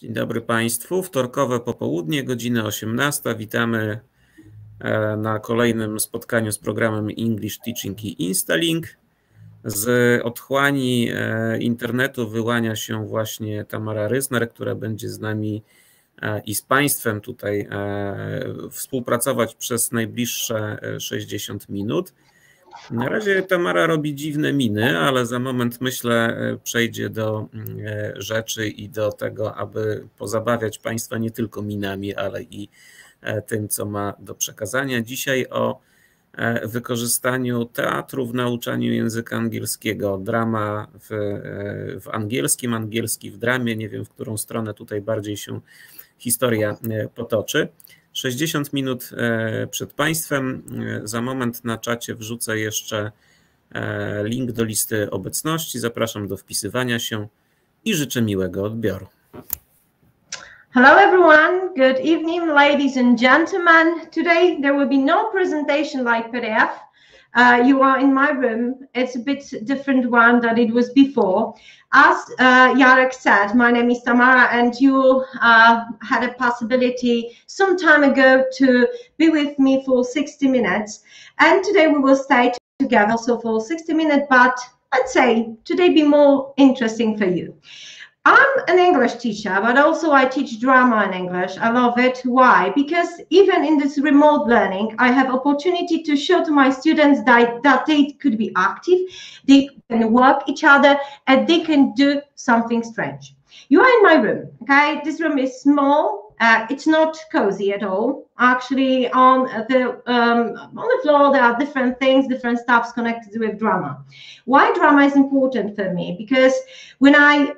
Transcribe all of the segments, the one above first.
Dzień dobry Państwu. Wtorkowe popołudnie, godzina 18. Witamy na kolejnym spotkaniu z programem English Teaching i Instalink. Z otchłani internetu wyłania się właśnie Tamara Rysner, która będzie z nami i z Państwem tutaj współpracować przez najbliższe 60 minut. Na razie Tamara robi dziwne miny, ale za moment, myślę, przejdzie do rzeczy i do tego, aby pozabawiać Państwa nie tylko minami, ale i tym, co ma do przekazania. Dzisiaj o wykorzystaniu teatru w nauczaniu języka angielskiego. Drama w angielskim, angielski w dramie. Nie wiem, w którą stronę tutaj bardziej się historia potoczy. 60 minut przed Państwem. Za moment na czacie wrzucę jeszcze link do listy obecności. Zapraszam do wpisywania się i życzę miłego odbioru. Hello everyone, good evening ladies and gentlemen. Today there will be no presentation like PDF. You are in my room. It's a bit different one than it was before. As Jarek said, my name is Tamara, and you had a possibility some time ago to be with me for 60 minutes. And today we will stay together also for 60 minutes, but let's say today be more interesting for you. I'm an English teacher, but also I teach drama in English. I love it. Why? Because even in this remote learning, I have opportunity to show to my students that they could be active, they can work each other, and they can do something strange. You are in my room, okay? This room is small. It's not cozy at all. Actually, on the floor, there are different things, different stuffs connected with drama. Why drama is important for me? Because when I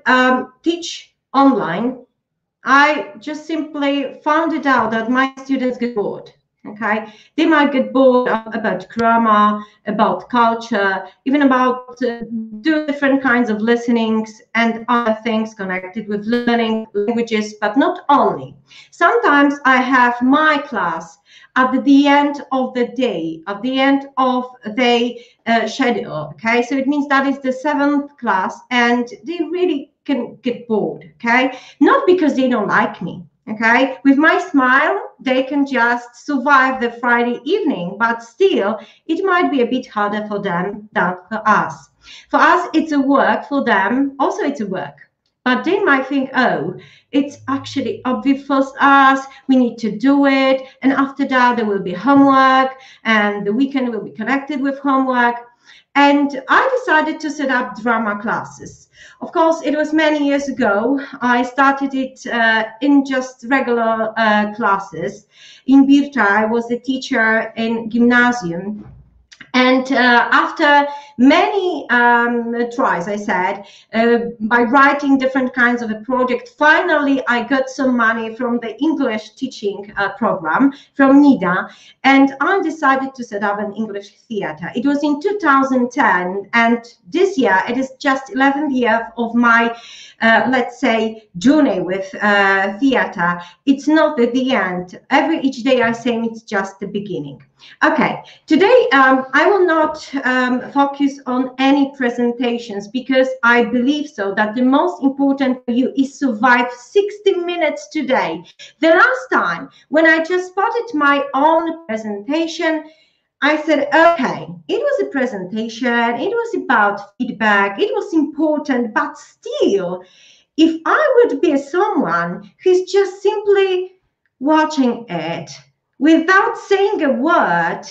teach online, I just simply found it out that my students get bored. Okay, they might get bored about grammar, about culture, even about do different kinds of listenings and other things connected with learning languages, but not only. Sometimes I have my class at the end of the day, at the end of the schedule. Okay, so it means that is the 7th class, and they really can get bored. Okay, not because they don't like me. Okay, with my smile, they can just survive the Friday evening, but still, it might be a bit harder for them than for us. For us, it's a work. For them, also it's a work. But they might think, oh, it's actually obvious for us, we need to do it, and after that, there will be homework, and the weekend will be connected with homework. And I decided to set up drama classes. Of course, it was many years ago. I started it in just regular classes. In Birta, I was a teacher in gymnasium. And after many tries, I said, by writing different kinds of a project, finally I got some money from the English teaching program from NIDA, and I decided to set up an English theater. It was in 2010, and this year it is just 11th year of my, let's say, journey with theater. It's not at the end. Each day I say it's just the beginning. Okay, today I will not focus on any presentations, because I believe so that the most important for you is survive 60 minutes today. The last time when I just spotted my own presentation, I said, okay, it was a presentation, it was about feedback, it was important, but still, if I would be someone who's just simply watching it without saying a word,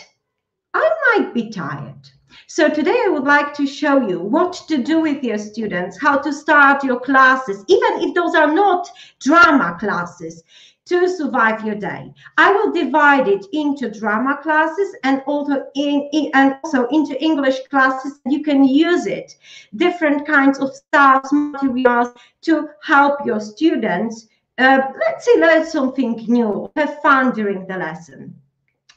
I might be tired. So today I would like to show you what to do with your students, how to start your classes, even if those are not drama classes, to survive your day. I will divide it into drama classes and also into English classes. You can use it, different kinds of styles, materials to help your students. Let's say learn something new, have fun during the lesson.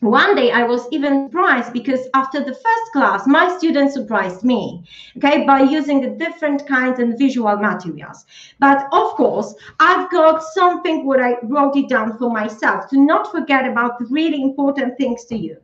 One day I was even surprised, because after the first class, my students surprised me, okay, by using the different kinds of visual materials. But of course, I've got something what I wrote it down for myself to not forget about the really important things to you.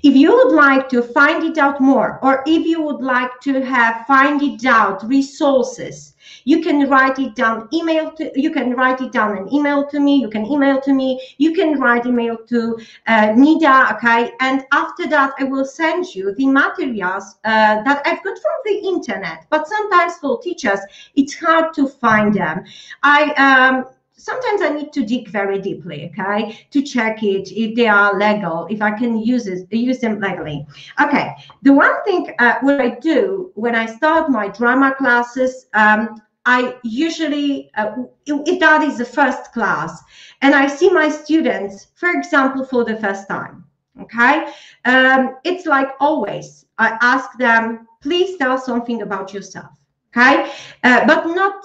If you would like to find it out more, or if you would like to find it out resources, you can write it down. You can write it down and email to me. You can email to me. You can write email to Nida. Okay, and after that, I will send you the materials that I've got from the internet. But sometimes for teachers, it's hard to find them. Sometimes I need to dig very deeply, okay, to check it if they are legal, if I can use them legally. Okay, the one thing what I do when I start my drama classes, I usually, if that is the first class, and I see my students, for example, for the first time, okay, it's like always, I ask them, please tell something about yourself. Okay, but not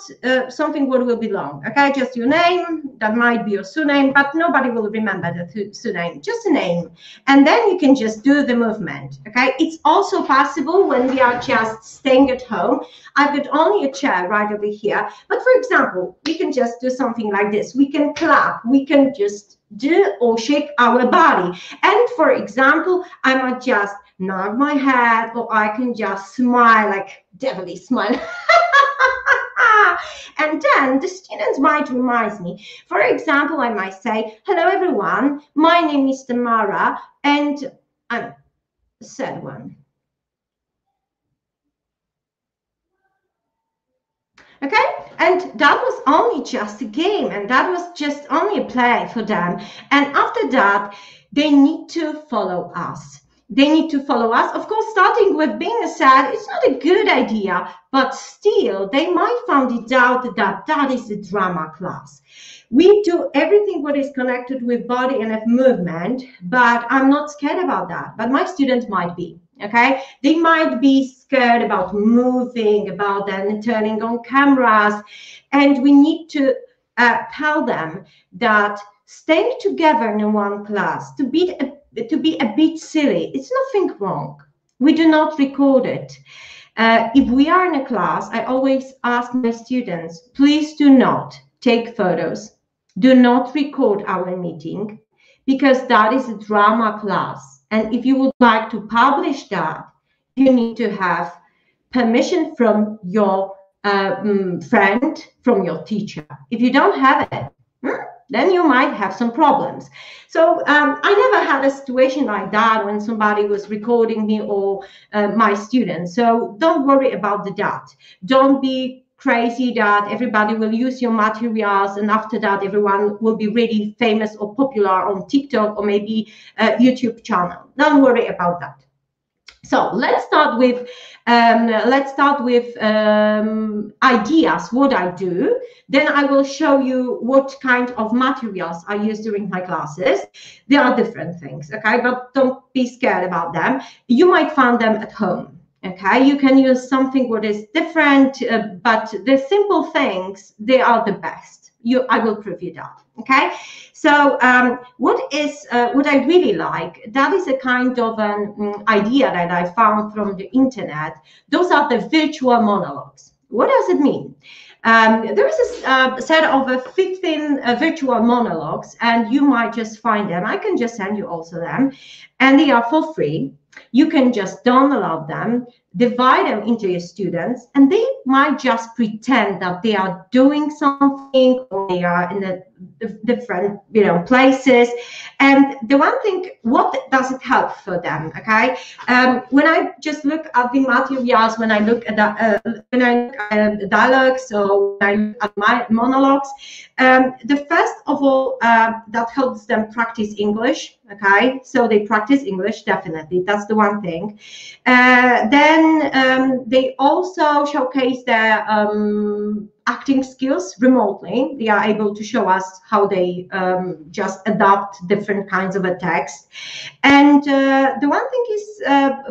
something what will be long. Okay, just your name, that might be your surname, but nobody will remember the surname, just a name. And then you can just do the movement. Okay, it's also possible when we are just staying at home. I've got only a chair right over here, but for example, we can just do something like this. We can clap, we can just do or shake our body. And for example, I might just nod my head, or I can just smile, like devilish smile. And then the students might remind me. For example, I might say, hello everyone, my name is Tamara, and I'm a sad one. Okay, and that was only just a game, and that was just only a play for them. And after that, they need to follow us. They need to follow us. Of course, starting with being sad, it's not a good idea, but still, they might find it out that that is a drama class. We do everything what is connected with body and movement, but I'm not scared about that. But my students might be, okay? They might be scared about moving, about then turning on cameras. And we need to tell them that staying together in one class, to be a bit silly, it's nothing wrong. We do not record it. If we are in a class, I always ask my students, please do not take photos. Do not record our meeting, because that is a drama class. And if you would like to publish that, you need to have permission from your friend, from your teacher. If you don't have it, then you might have some problems. So I never had a situation like that when somebody was recording me or my students. So don't worry about that. Don't be crazy that everybody will use your materials and after that everyone will be really famous or popular on TikTok or maybe a YouTube channel. Don't worry about that. So let's start with ideas, what I do. Then I will show you what kind of materials I use during my classes. There are different things, okay? But don't be scared about them. You might find them at home, okay? You can use something what is different, but the simple things, they are the best. I will prove you that, okay? So what I really like, that is a kind of an idea that I found from the internet. Those are the virtual monologues. What does it mean? There is a set of 15 virtual monologues, and you might just find them. I can just send you also them, and they are for free. You can just download them, divide them into your students, and they might just pretend that they are doing something or they are in a different, places. And the one thing, what does it help for them? Okay, when I just look at the materials, when I look at the dialogues, or when I look at my monologues, the first of all that helps them practice English. Okay, so they practice English, definitely. That's the one thing. Then they also showcase their acting skills remotely. They are able to show us how they just adapt different kinds of a text. And the one thing is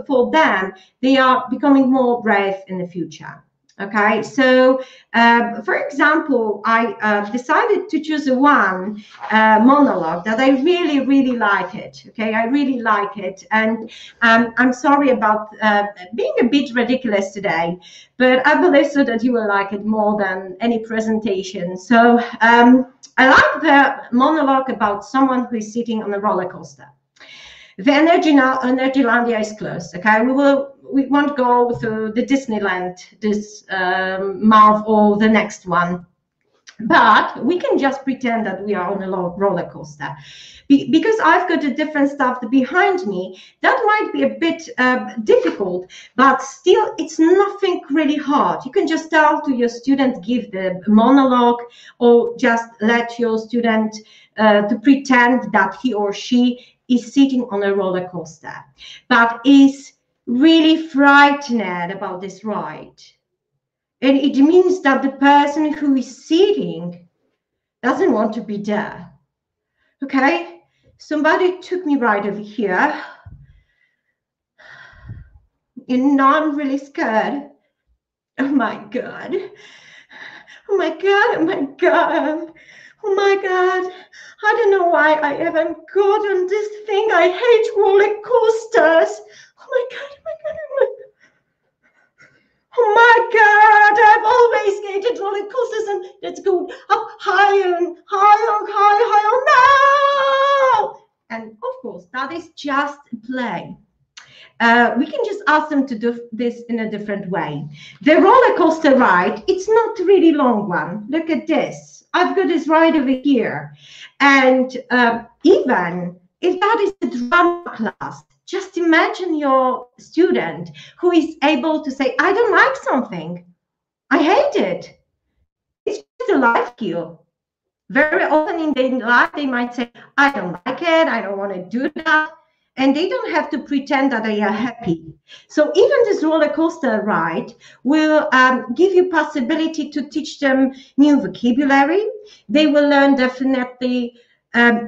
for them, they are becoming more brave in the future. Okay, so for example, I decided to choose one monologue that I really like it. Okay, I really like it, and I'm sorry about being a bit ridiculous today, but I believe so that you will like it more than any presentation. So I like the monologue about someone who is sitting on a roller coaster. The Energylandia is closed. Okay, we won't go to the Disneyland this month or the next one. But we can just pretend that we are on a roller coaster. Because I've got a different stuff behind me, that might be a bit difficult, but still it's nothing really hard. You can just tell to your student, give the monologue, or just let your student to pretend that he or she is sitting on a roller coaster, but is really frightened about this ride. And it means that the person who is sitting doesn't want to be there. Okay, somebody took me right over here. And now I'm really scared. Oh my God. Oh my God, oh my God. Oh my God. I don't know why I haven't got on this thing. I hate roller coasters. Oh my God, oh my God, oh my God. Oh my God, I've always hated roller coasters, and let's go up higher and higher, higher, no! And of course, that is just play. We can just ask them to do this in a different way. The roller coaster ride, it's not really long one. Look at this. I've got this right over here. And even if that is a drama class, just imagine your student who is able to say, I don't like something. I hate it. It's just a life skill. Very often in their life, they might say, I don't like it. I don't want to do that. And they don't have to pretend that they are happy. So even this roller coaster ride will give you possibility to teach them new vocabulary. They will learn definitely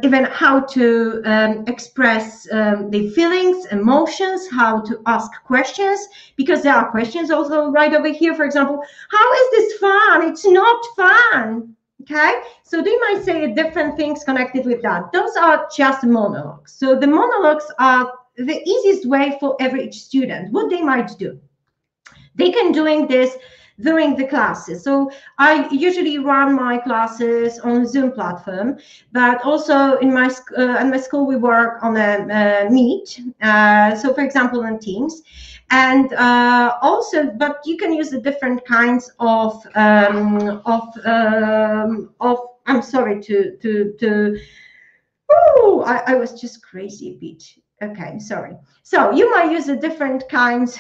even how to express their feelings, emotions, how to ask questions, because there are questions also right over here. For example, how is this fun? It's not fun. Okay, so they might say different things connected with that. Those are just monologues. So the monologues are the easiest way for every student. What they might do, they can doing this during the classes. So I usually run my classes on Zoom platform, but also in my school we work on a Meet. So for example, on Teams. And also, but you can use the different kinds of I'm sorry I was just crazy a bit. Okay, sorry. So you might use the different kinds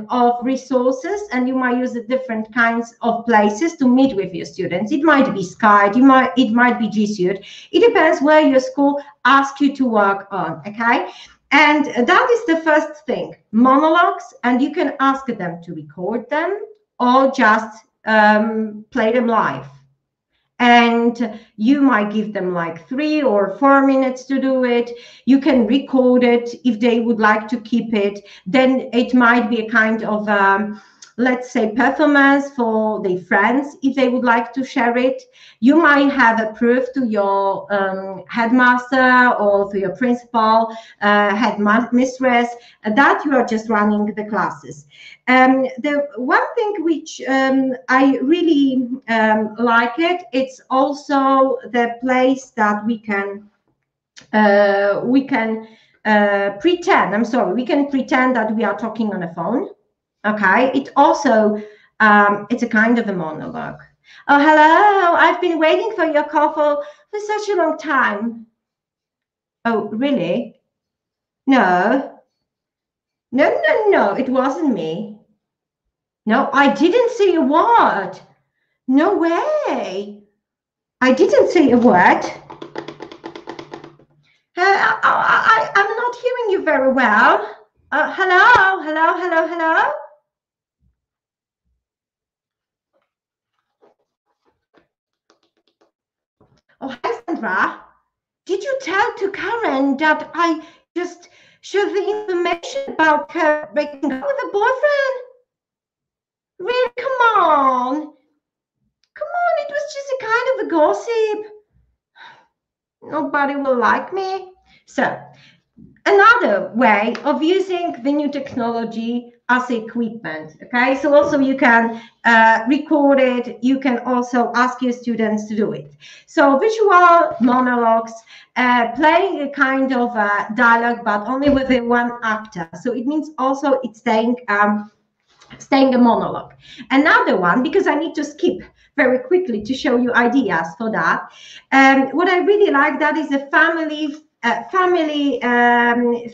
of resources, and you might use the different kinds of places to meet with your students. It might be Skype, it might be G Suite. It depends where your school asks you to work on, okay? And that is the first thing, monologues, and you can ask them to record them or just play them live. And you might give them like 3 or 4 minutes to do it. You can record it if they would like to keep it. Then it might be a kind of let's say performance for their friends if they would like to share it. You might have a proof to your headmaster or to your principal, headmistress, that you are just running the classes. The one thing which I really like it's also the place that we can pretend, we can pretend that we are talking on a phone. Okay, it also, it's a kind of a monologue. Oh, hello, I've been waiting for your call for such a long time. Oh, really? No, it wasn't me. No, I didn't say a word. No way. I didn't say a word. I'm not hearing you very well. Hello? Oh, hi, Sandra. Did you tell to Karen that I just shared the information about her breaking up with a boyfriend? Really? Come on, it was just a kind of a gossip. Nobody will like me. So, another way of using the new technology as equipment. Okay, so also you can record it. You can also ask your students to do it. So visual monologues, playing a kind of dialogue, but only with one actor. So it means also it's staying a monologue. Another one, because I need to skip very quickly to show you ideas for that. What I really like, that is a family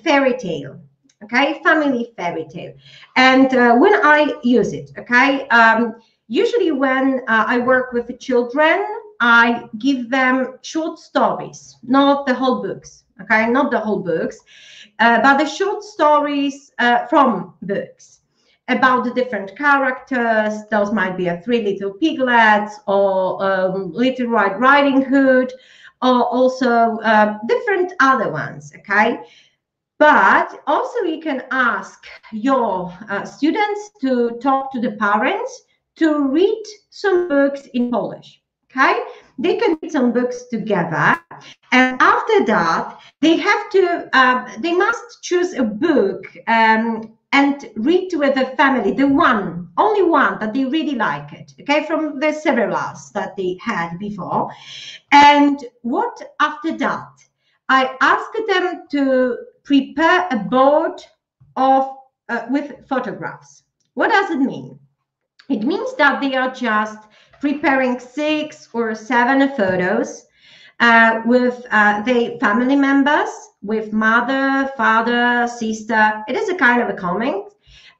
fairy tale. Okay, family fairy tale. And when I use it, okay, usually when I work with the children, I give them short stories, not the whole books. Okay, not the whole books, but the short stories from books about the different characters. Those might be Three Little Piglets or Little Red Riding Hood, or also different other ones. Okay, but also you can ask your students to talk to the parents to read some books in Polish. Okay, they can read some books together, and after that they have to they must choose a book and read with the family, the only one that they really like it, okay, from the several that they had before. And what after that, I asked them to prepare a board of with photographs. What does it mean? It means that they are just preparing 6 or 7 photos with the family members, with mother, father, sister. It is a kind of a comic,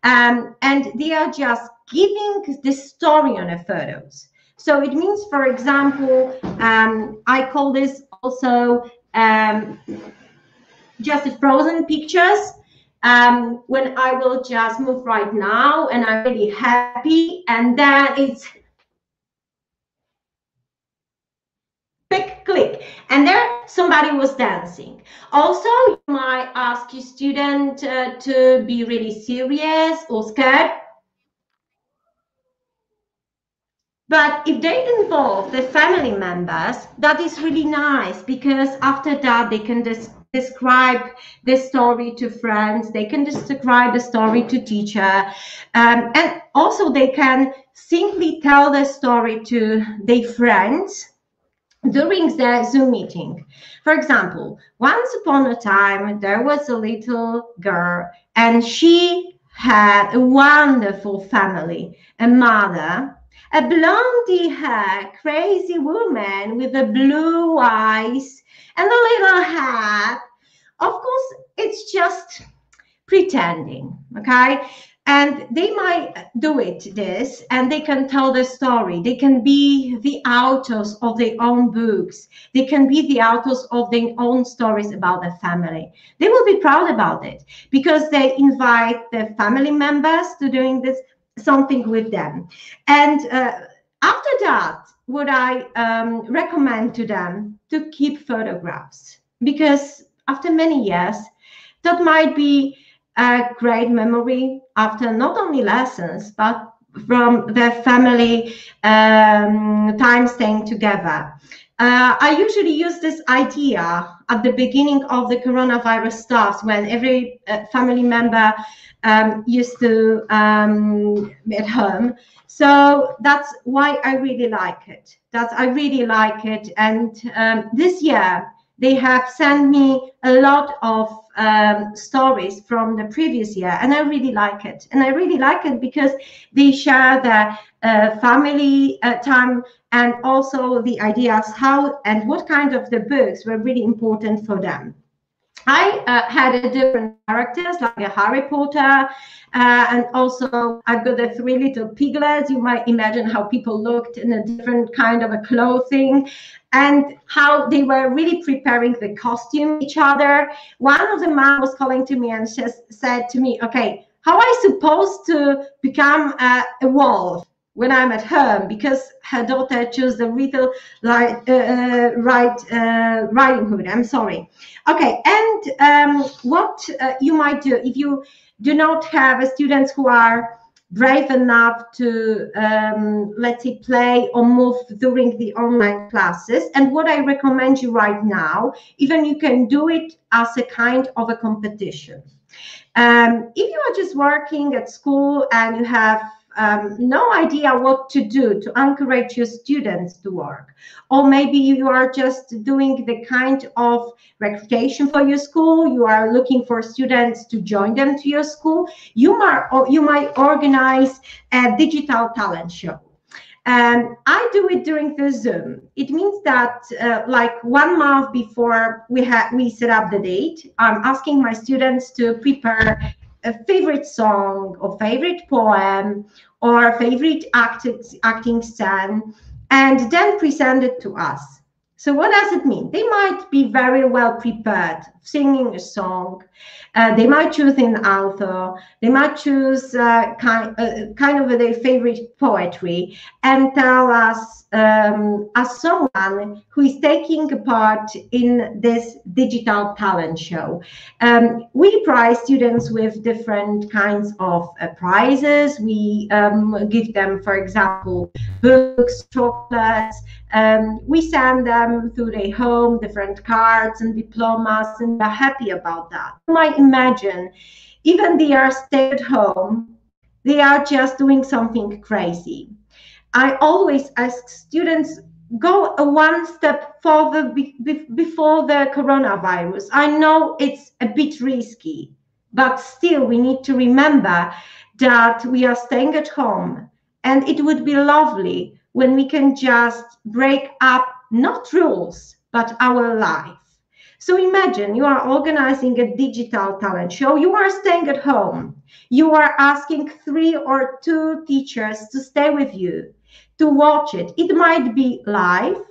and they are just giving the story on the photos. So it means, for example, I call this also just the frozen pictures. When I will just move right now and I'm really happy, and then it's click, and there somebody was dancing. Also, you might ask your student to be really serious or scared. But if they involve the family members, that is really nice, because after that they can describe the story to friends, they can describe the story to teacher, and also they can simply tell the story to their friends during the Zoom meeting. For example, once upon a time, there was a little girl, and she had a wonderful family, a mother, a blondie hair, crazy woman with the blue eyes and a little hat. Of course, it's just pretending, okay? And they might do this, and they can tell the story. They can be the authors of their own books. They can be the authors of their own stories about the family. They will be proud about it, because they invite the family members to doing this something with them. And after that, what I recommend to them, to keep photographs, because after many years, that might be a great memory after not only lessons, but from their family time staying together. I usually use this idea at the beginning of the coronavirus starts, when every family member used to be at home. So that's why I really like it. I really like it. And this year, they have sent me a lot of stories from the previous year, and I really like it. And I really like it because they share the family time, and also the ideas how and what kind of the books were really important for them. I had a different characters, like a Harry Potter, and also I've got the Three Little Piglets. You might imagine how people looked in a different kind of a clothing, and how they were really preparing the costume each other. One of the mom was calling to me and just said to me, okay, how are I supposed to become a wolf when I'm at home, because her daughter chose the Little Riding Hood. I'm sorry. Okay, and what you might do if you do not have students who are brave enough to, let's say, play or move during the online classes. And what I recommend you right now, even you can do it as a kind of a competition. If you are just working at school and you have no idea what to do to encourage your students to work, or maybe you are just doing the kind of recruitation for your school, you are looking for students to join them to your school, you might organize a digital talent show. I do it during the Zoom. It means that like 1 month before we set up the date, I'm asking my students to prepare a favorite song or favorite poem or favorite acting scene, and then present it to us. So what does it mean? They might be very well prepared singing a song. They might choose an author. They might choose kind of their favorite poetry, and tell us as someone who is taking a part in this digital talent show. We prize students with different kinds of prizes. We give them, for example, books, chocolates. We send them to their home different cards and diplomas, and they're happy about that. You might imagine, even they are staying at home, they are just doing something crazy. I always ask students, go one step further before the coronavirus. I know it's a bit risky, but still we need to remember that we are staying at home, and it would be lovely when we can just break up not rules, but our life. So imagine you are organizing a digital talent show. You are staying at home. You are asking 3 or 2 teachers to stay with you to watch it. It might be live.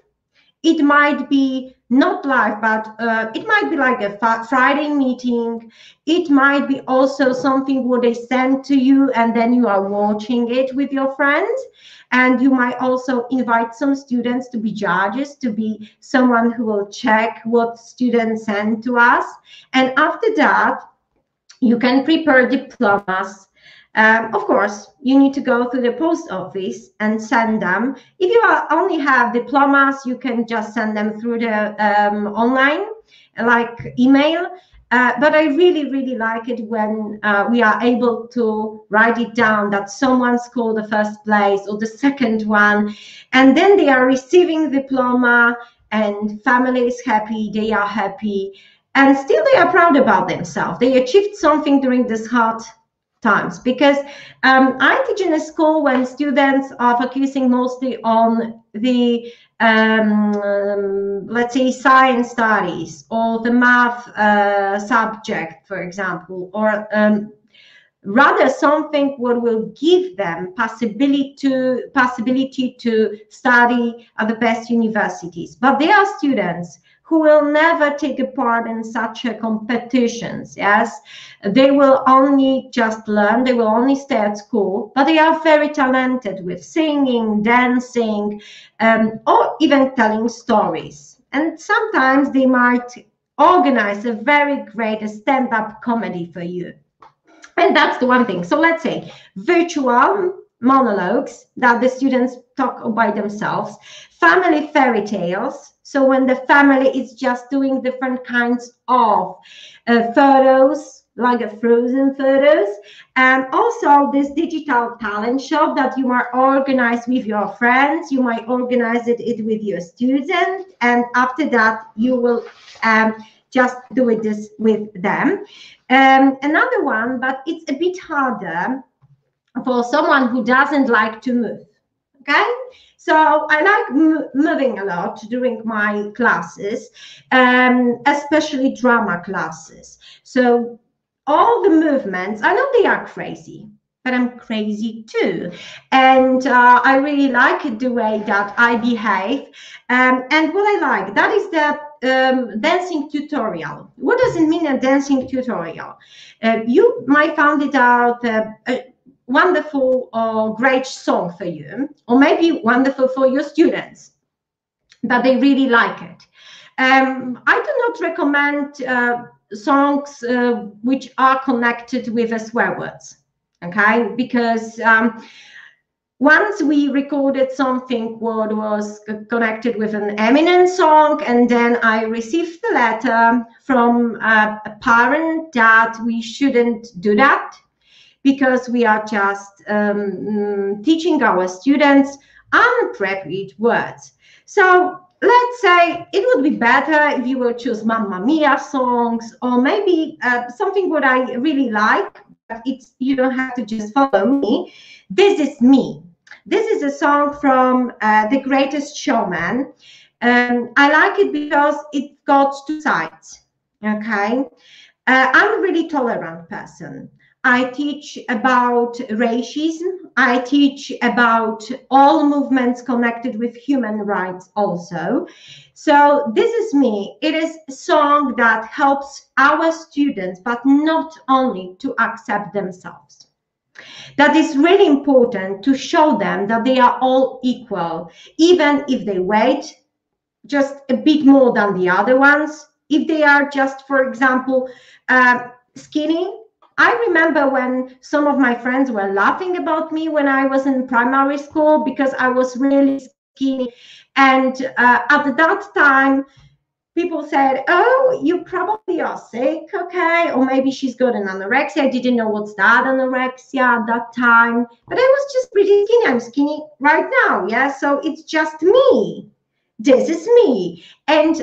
It might be not live, but it might be like a Friday meeting. It might be also something where they send to you and then you are watching it with your friends. And you might also invite some students to be judges, to be someone who will check what students send to us. And after that, you can prepare diplomas. Of course, you need to go to the post office and send them. If you only have diplomas, you can just send them through the online, like email. But I really, really like it when we are able to write it down that someone scored the first place or the second one, and then they are receiving diploma, and family is happy, they are happy, and still they are proud about themselves. They achieved something during this hard times, because I teach in a school when students are focusing mostly on the let's say science studies or the math subject, for example, or rather something what will give them possibility to study at the best universities. But there are students who will never take a part in such a competitions. Yes, they will only just learn, they will only stay at school, but they are very talented with singing, dancing, or even telling stories. And sometimes they might organize a very great stand-up comedy for you. And that's the one thing. So let's say virtual monologues that the students talk by themselves, family fairy tales. So when the family is just doing different kinds of photos, like a frozen photos, and also this digital talent show that you might organize with your friends, you might organize it with your students, and after that you will just do it this with them. Another one, but it's a bit harder for someone who doesn't like to move. Okay, so I like moving a lot during my classes, especially drama classes. So all the movements, I know they are crazy, but I'm crazy too. And I really like the way that I behave. And what I like, that is the dancing tutorial. What does it mean, a dancing tutorial? You might find it out wonderful or great song for you, or maybe wonderful for your students, that they really like it. I do not recommend songs which are connected with swear words, okay? Because Once we recorded something what was connected with an Eminem song, and then I received a letter from a parent that we shouldn't do that because we are just teaching our students inappropriate words. So let's say it would be better if you will choose Mamma Mia songs, or maybe something what I really like, but you don't have to just follow me. This Is Me. This is a song from The Greatest Showman. I like it because it got two sides, okay? I'm a really tolerant person. I teach about racism. I teach about all movements connected with human rights also. So This Is Me. It is a song that helps our students, but not only to accept themselves. That is really important to show them that they are all equal, even if they weigh just a bit more than the other ones. If they are just, for example, skinny. I remember when some of my friends were laughing about me when I was in primary school because I was really skinny. And at that time, people said, oh, you probably are sick, okay? Or maybe she's got an anorexia. I didn't know what's that anorexia at that time. But I was just pretty skinny. I'm skinny right now, yeah? So it's just me. This is me. And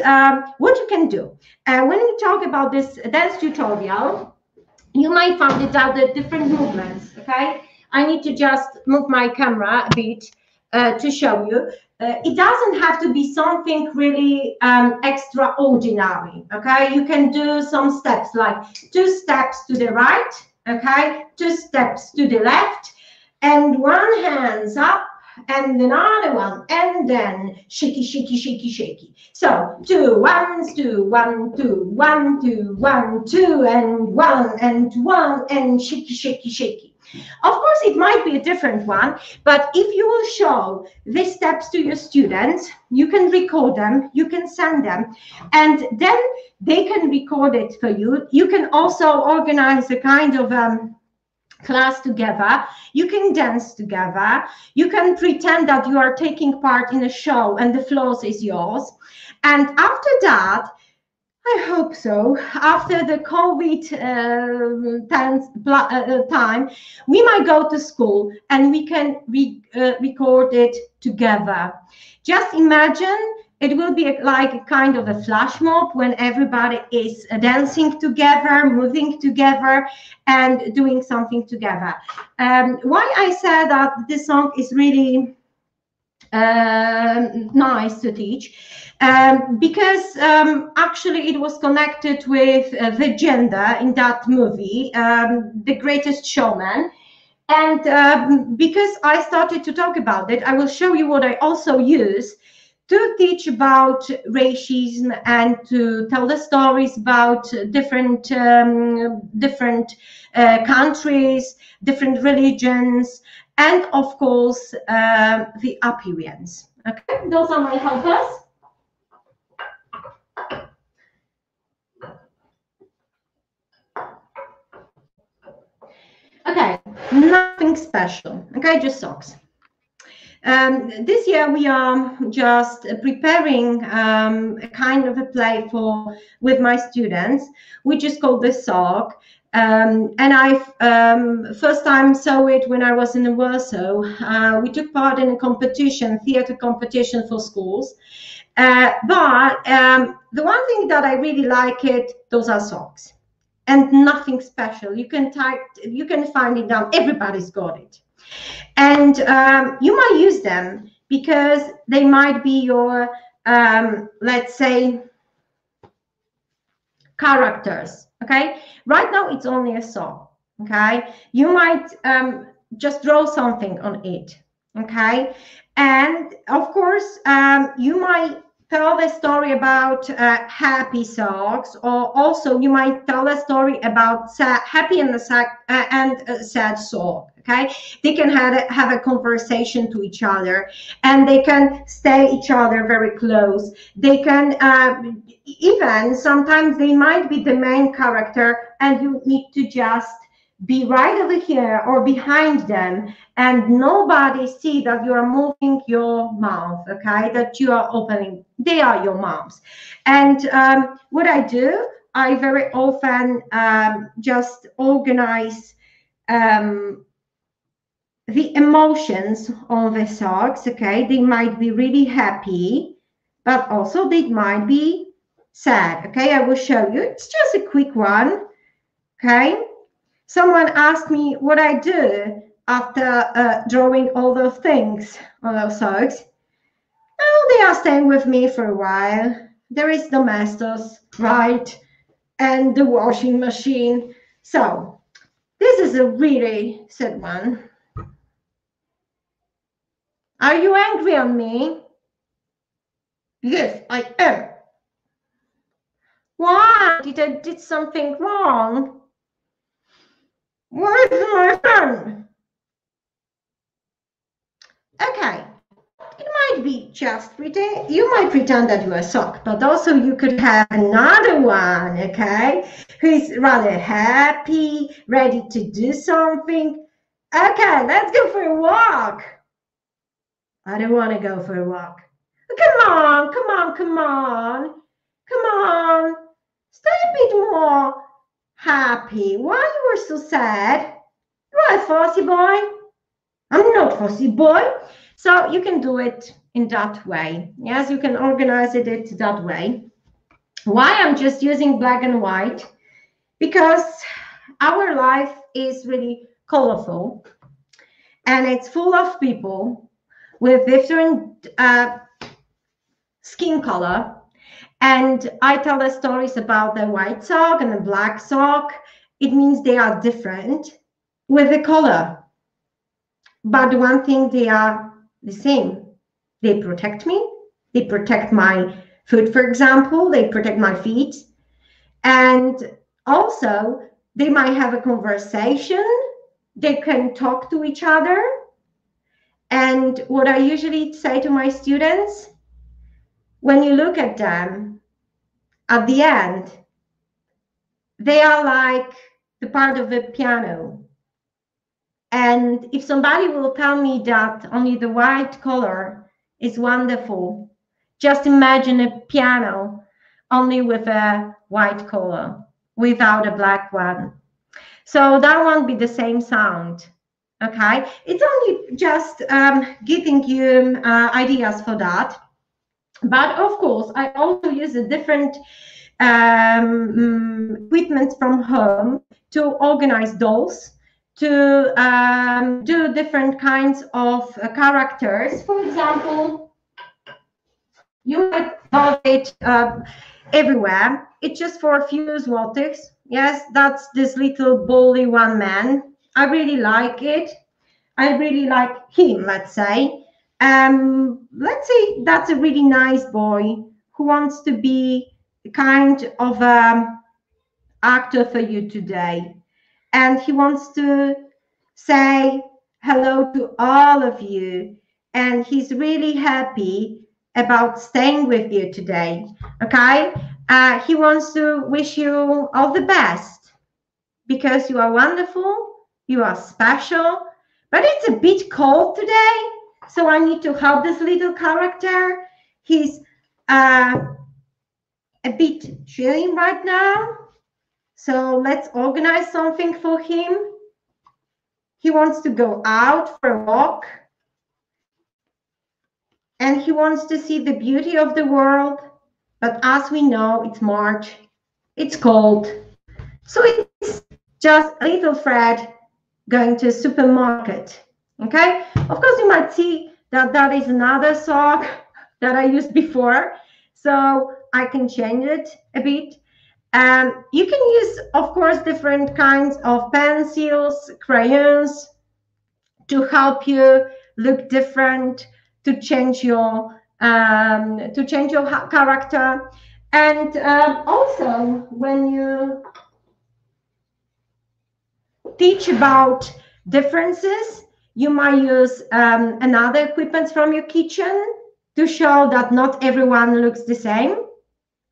what you can do, when we talk about this dance tutorial, you might find it out the different movements, okay? I need to just move my camera a bit to show you. It doesn't have to be something really extraordinary, okay? You can do some steps, like 2 steps to the right, okay? 2 steps to the left, and 1 hands up, and another one, and then shaky, shaky, shaky, shaky. So 2 1s, 2 1 2 1 2 1 2, and 1 and 1, and shaky, shaky, shaky. Of course, it might be a different one, but if you will show these steps to your students, you can record them, you can send them, and then they can record it for you. You can also organize a kind of class together. You can dance together. You can pretend that you are taking part in a show and the floor is yours. And after that, I hope so, after the COVID time, we might go to school and we can record it together. Just imagine it will be like a kind of a flash mob when everybody is dancing together, moving together, and doing something together. Why I said that this song is really nice to teach, because actually it was connected with the gender in that movie, The Greatest Showman. And because I started to talk about it, I will show you what I also use to teach about racism and to tell the stories about different countries, different religions, and of course the appearance. Okay, those are my helpers. Okay, nothing special. Okay, just socks. This year we are just preparing a kind of a play with my students, which is called The Sock. And I first time saw it when I was in Warsaw. We took part in a competition, theater competition for schools. But the one thing that I really like those are socks, and nothing special. You can find it down. Everybody's got it. And you might use them because they might be your, let's say, characters, okay? Right now, it's only a sock, okay? You might just draw something on it, okay? And, of course, you might tell the story about happy socks, or also you might tell a story about happy and sad sock. Okay, they can have a conversation to each other, and they can stay each other very close. They can even sometimes they might be the main character, and you need to just be right over here or behind them, and nobody see that you are moving your mouth, okay, that you are opening. They are your mouths. And what I do, I very often just organize the emotions on the socks, okay. They might be really happy, but also they might be sad, okay. I will show you. It's just a quick one, okay. Someone asked me what I do after drawing all those things on those socks. Oh, they are staying with me for a while. There is domestos, right, and the washing machine. So this is a really sad one. Are you angry on me? Yes, I am. Why? Did I did something wrong? Where's my son? Okay, it might be just pretend. You might pretend that you are a sock, but also you could have another one, okay, who is rather happy, ready to do something. Okay, let's go for a walk. I don't want to go for a walk. Come on, come on, come on, come on. Stay a bit more happy. Why you were so sad? You are a fussy boy. I'm not fussy boy. So you can do it in that way. Yes, you can organize it that way. Why I'm just using black and white? Because our life is really colorful and it's full of people with different skin color. And I tell the stories about the white sock and the black sock. It means they are different with the color. But one thing, they are the same. They protect me. They protect my foot, for example. They protect my feet. And also, they might have a conversation. They can talk to each other. And what I usually say to my students, when you look at them, at the end, they are like the part of the piano. And if somebody will tell me that only the white color is wonderful, just imagine a piano only with a white color, without a black one. So that won't be the same sound, okay? It's only just giving you ideas for that. But of course, I also use a different equipment from home to organize dolls, to do different kinds of characters. For example, you might buy it everywhere. It's just for a few złotych. Yes, that's this little bully one man. I really like it. I really like him, let's say. Let's say that's a really nice boy who wants to be kind of actor for you today. And he wants to say hello to all of you. And he's really happy about staying with you today, okay? He wants to wish you all the best because you are wonderful, you are special, but it's a bit cold today, so I need to help this little character. He's a bit chilly right now, so let's organize something for him. He wants to go out for a walk, and he wants to see the beauty of the world. But as we know, it's March, it's cold. So it's just a little Fred going to a supermarket, okay? Of course, you might see that that is another sock that I used before. So I can change it a bit. You can use, of course, different kinds of pencils, crayons to help you look different, to change your character. And also, when you teach about differences, you might use another equipment from your kitchen to show that not everyone looks the same,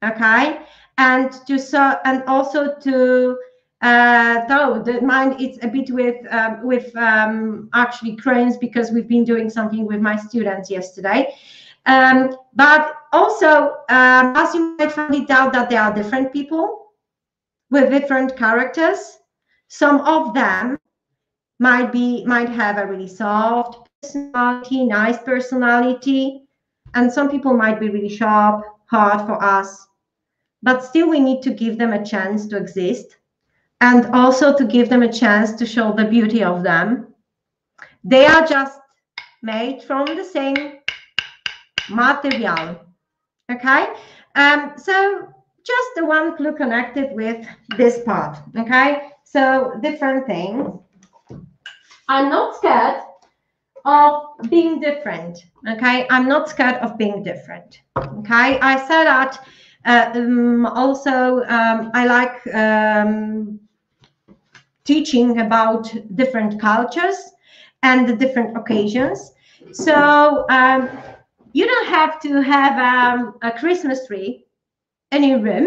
okay? And also to Though mine it's a bit with actually cranes, because we've been doing something with my students yesterday. But also, as you might find it out, that there are different people with different characters. Some of them might have a really soft personality, nice personality, and some people might be really sharp, hard for us. But still, we need to give them a chance to exist, and also to give them a chance to show the beauty of them. They are just made from the same material. Okay, so just the one clue connected with this part. Okay, so different things. I'm not scared of being different. Okay, I'm not scared of being different. Okay, I said that. Also, I like teaching about different cultures and the different occasions. So you don't have to have a Christmas tree in your room.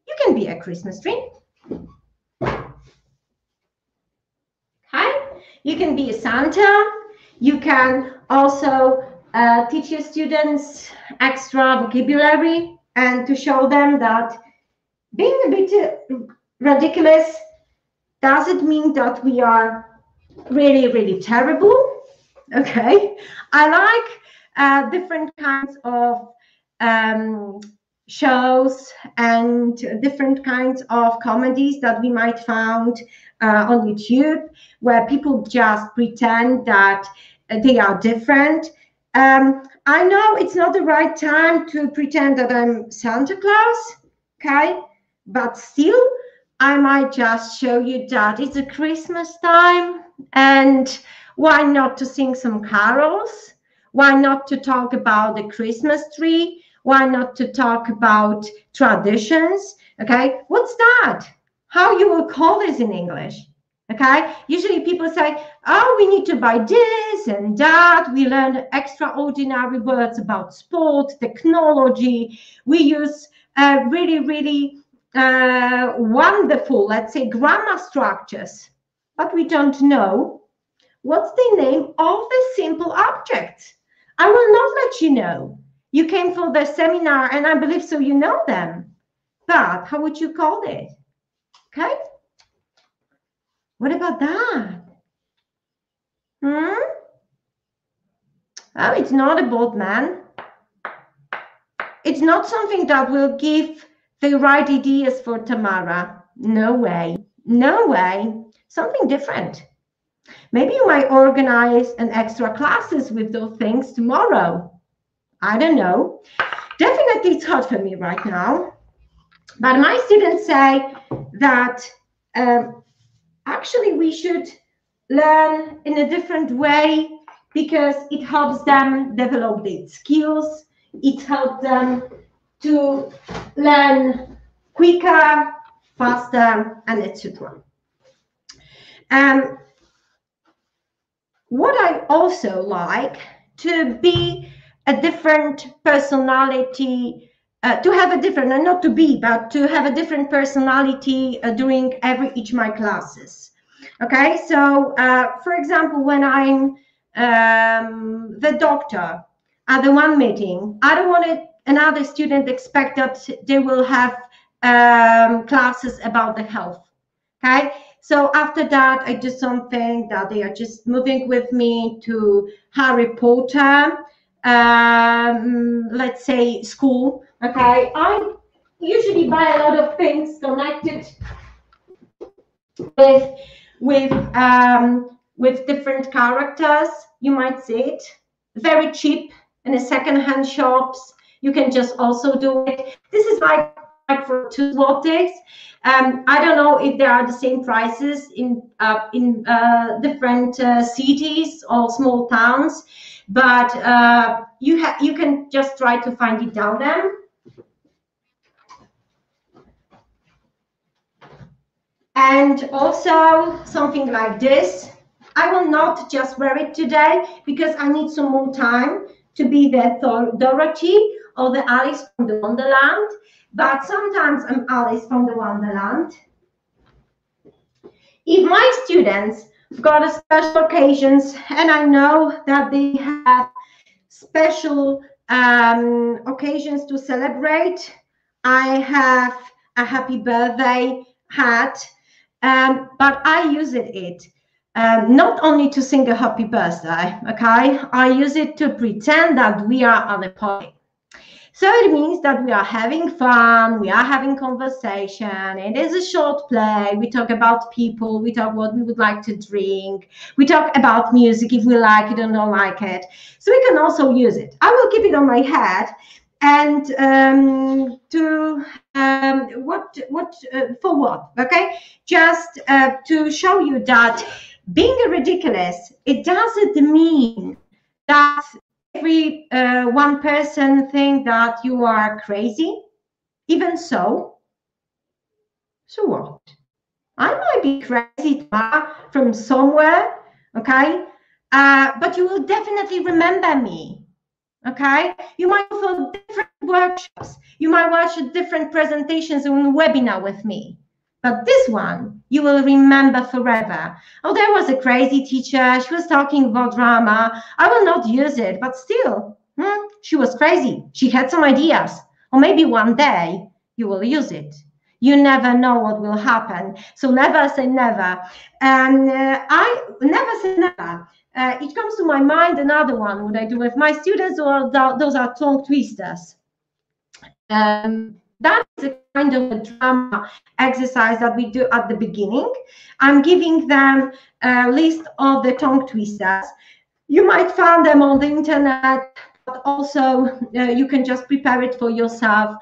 You can be a Christmas tree. Okay, you can be a Santa. You can also teach your students extra vocabulary, and to show them that being a bit ridiculous doesn't mean that we are really, really terrible. Okay, I like different kinds of shows and different kinds of comedies that we might find on YouTube, where people just pretend that they are different. I know it's not the right time to pretend that I'm Santa Claus, okay? But still, I might just show you that it's a Christmas time, and why not to sing some carols? Why not to talk about the Christmas tree? Why not to talk about traditions? Okay, what's that? How you will call this in English? Okay, usually people say, oh, we need to buy this and that. We learn extraordinary words about sport, technology. We use really, really wonderful, let's say, grammar structures, but we don't know what's the name of the simple objects. I will not let you know. You came for the seminar, and I believe so you know them. But how would you call it? Okay? What about that? Oh, it's not a boatman. It's not something that will give the right ideas for Tamara. No way. No way. Something different. Maybe you might organize an extra classes with those things tomorrow. I don't know. Definitely it's hard for me right now. But my students say that actually we should learn in a different way, because it helps them develop their skills. It helps them to learn quicker, faster, and etc. What I also like to be a different personality, to have a different, and not to be, but to have a different personality during each my classes. Okay, so for example, when I'm the doctor at the one meeting, I don't want another student expect that they will have classes about the health. Okay, so after that, I do something that they are just moving with me to Harry Potter, let's say school. Okay, I usually buy a lot of things connected with different characters. You might see it very cheap in the second-hand shops. You can just also do it. This is like for 2 zlotys. I don't know if there are the same prices in different cities or small towns, but you can just try to find it down there. And also something like this. I will not just wear it today because I need some more time to be the Dorothy or the Alice from the Wonderland. But sometimes I'm Alice from the Wonderland. If my students got a special occasions and I know that they have special occasions to celebrate, I have a happy birthday hat, but I use it not only to sing a happy birthday, okay? I use it to pretend that we are at a party. So it means that we are having fun, we are having conversation, it is a short play, we talk about people, we talk what we would like to drink, we talk about music if we like it or don't like it. So we can also use it. I will keep it on my head, and for what? Okay, just to show you that being ridiculous, it doesn't mean that every one person think that you are crazy. Even so what? I might be crazy from somewhere, okay? But you will definitely remember me, okay? You might go for different workshops. You might watch different presentations on webinar with me. But this one, you will remember forever. Oh, there was a crazy teacher. She was talking about drama. I will not use it, but still, she was crazy. She had some ideas. Or maybe one day you will use it. You never know what will happen. So never say never. And I never say never. It comes to my mind another one, what I do with my students, or those are tongue twisters. That is a kind of a drama exercise that we do at the beginning. I'm giving them a list of the tongue twisters. You might find them on the internet, but also you can just prepare it for yourself,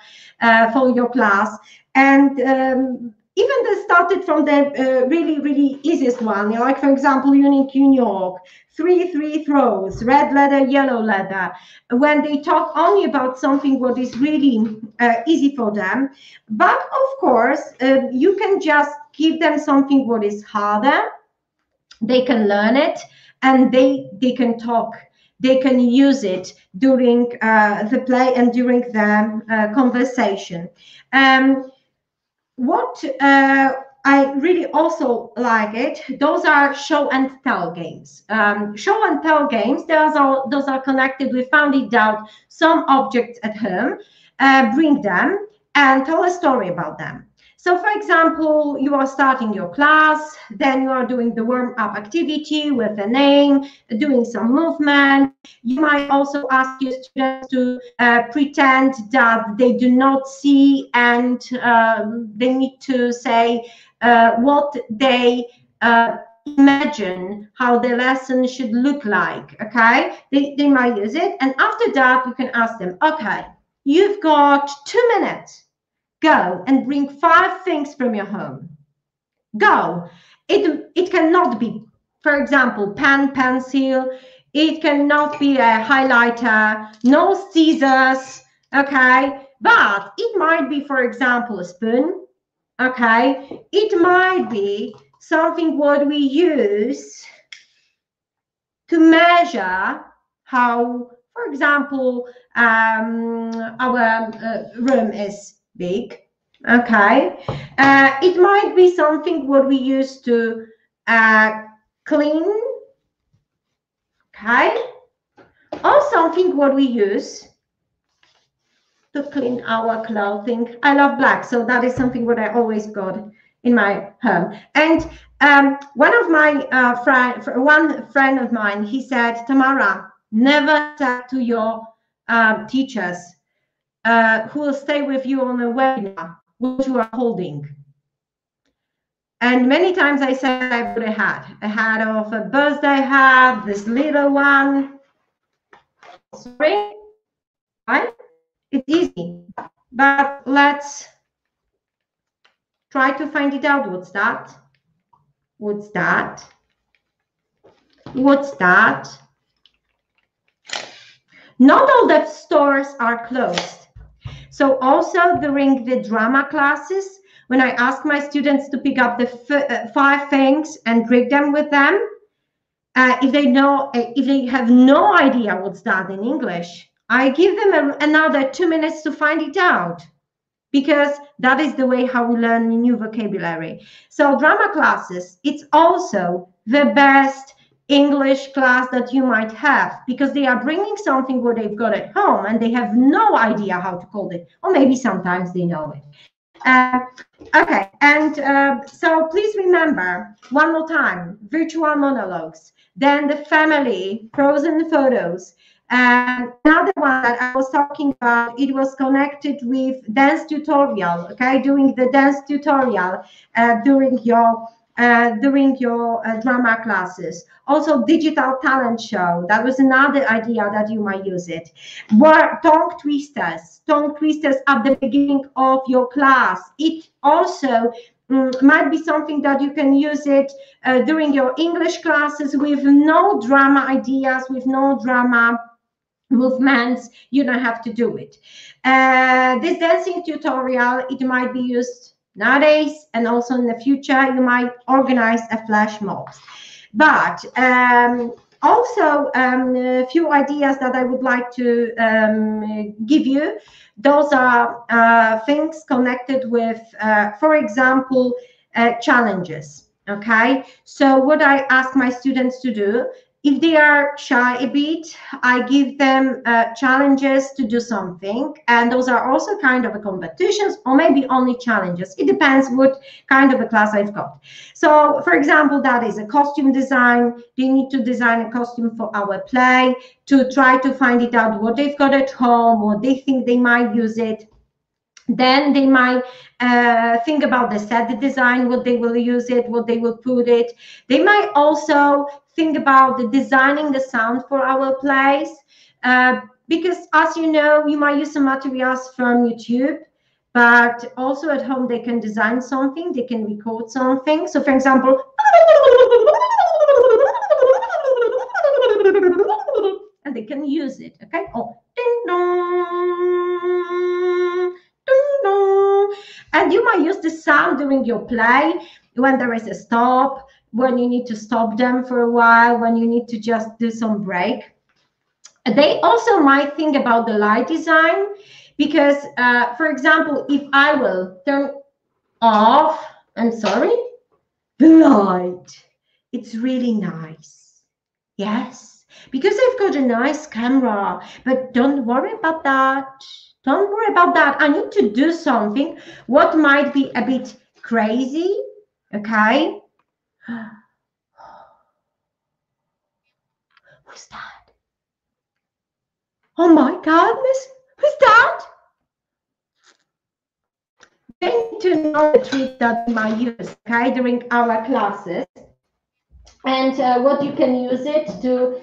for your class. And even they started from the really easiest one, like for example, Unique New York, 3 throws, red leather, yellow leather. When they talk only about something what is really easy for them, but of course you can just give them something what is harder. They can learn it, and they can talk. They can use it during the play and during the conversation. What I really also like it, those are show and tell games. Show and tell games, those are connected. We found it out, some objects at home, bring them and tell a story about them. So for example, you are starting your class, then you are doing the warm-up activity with a name, doing some movement. You might also ask your students to pretend that they do not see, and they need to say what they imagine how the lesson should look like, okay? They might use it, and after that you can ask them, okay, you've got 2 minutes. Go and bring 5 things from your home. Go. It cannot be, for example, pen, pencil. It cannot be a highlighter, no scissors, okay? But it might be, for example, a spoon, okay? It might be something what we use to measure how, for example, our room is big, okay? It might be something what we use to clean, okay? Or something what we use to clean our clothing. I love black, so that is something what I always got in my home. And one of my one friend of mine, he said, Tamara, never say to your teachers who will stay with you on a webinar what you are holding. And many times I said I put a hat of a birthday hat, this little one. Sorry, right? It's easy, but let's try to find it out. What's that? What's that? What's that? Not all the stores are closed. So also during the drama classes, when I ask my students to pick up the 5 things and break them with them, if they have no idea what's that in English, I give them another 2 minutes to find it out. because that is the way how we learn new vocabulary. So drama classes, it's also the best English class that you might have, because they are bringing something what they've got at home and they have no idea how to call it, or maybe sometimes they know it. Okay, and so please remember, one more time, virtual monologues, then the family, frozen photos. Another one that I was talking about, it was connected with dance tutorial, okay, doing the dance tutorial during your drama classes. Also digital talent show, that was another idea that you might use it. Tongue twisters at the beginning of your class. It also might be something that you can use it during your English classes with no drama ideas, with no drama movements. You don't have to do it. This dancing tutorial, it might be used nowadays, and also in the future you might organize a flash mobs. But also a few ideas that I would like to give you. Those are things connected with, for example, challenges. Okay, so what I ask my students to do, if they are shy a bit, I give them challenges to do something, and those are also kind of a competitions, or maybe only challenges. It depends what kind of a class I've got. So for example, that is a costume design. They need to design a costume for our play, to try to find it out what they've got at home, what they think they might use it. Then they might think about the set design, what they will use it, what they will put it. They might also think about the designing the sound for our plays, because as you know, you might use some materials from YouTube, but also at home they can design something, they can record something. So for example, and they can use it, okay? Oh, ding dong, ding dong. And you might use the sound during your play, when there is a stop, when you need to stop them for a while, when you need to just do some break. They also might think about the light design, because for example, if I will turn off, I'm sorry, the light, it's really nice. Yes, because I've got a nice camera, but don't worry about that. Don't worry about that. I need to do something what might be a bit crazy, okay? Who's that? Oh my goodness, who's that? They need to know the trick that we might use, okay, during our classes. And what you can use it to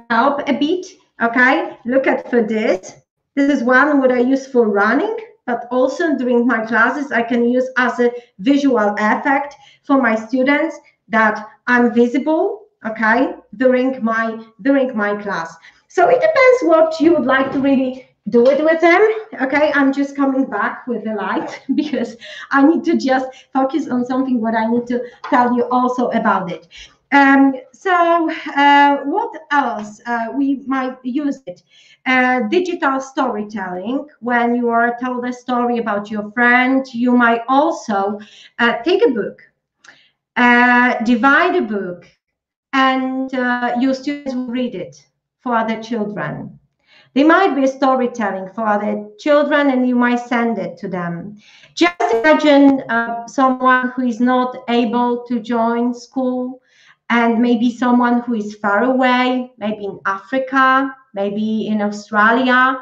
help a bit, okay? Look at for this. This is one what I use for running, but also during my classes, I can use as a visual effect for my students that I'm visible, okay, during my class. So it depends what you would like to really do it with them. Okay, I'm just coming back with the light because I need to just focus on something what I need to tell you also about it. So what else we might use it? Digital storytelling. When you are told a story about your friend, you might also take a book, divide a book, and your students will read it for other children. There might be storytelling for other children, and you might send it to them. Just imagine someone who is not able to join school, and maybe someone who is far away, maybe in Africa, maybe in Australia,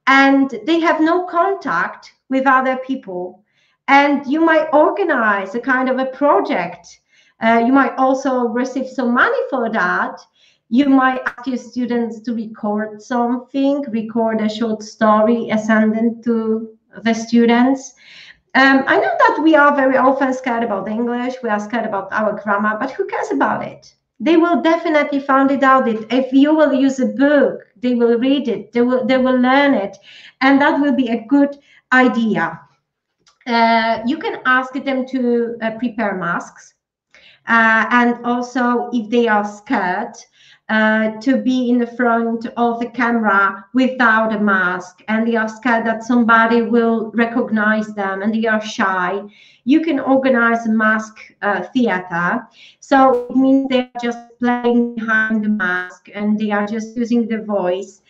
and they have no contact with other people. And you might organize a kind of a project. You might also receive some money for that. You might ask your students to record something, record a short story, and send it to the students. I know that we are very often scared about English, we are scared about our grammar, but who cares about it? They will definitely find it out. If you will use a book, they will read it, they will learn it, and that will be a good idea. You can ask them to prepare masks, and also if they are scared, to be in the front of the camera without a mask, and they are scared that somebody will recognize them and they are shy. You can organize a mask theater. So it means they are just playing behind the mask and they are just using the voice,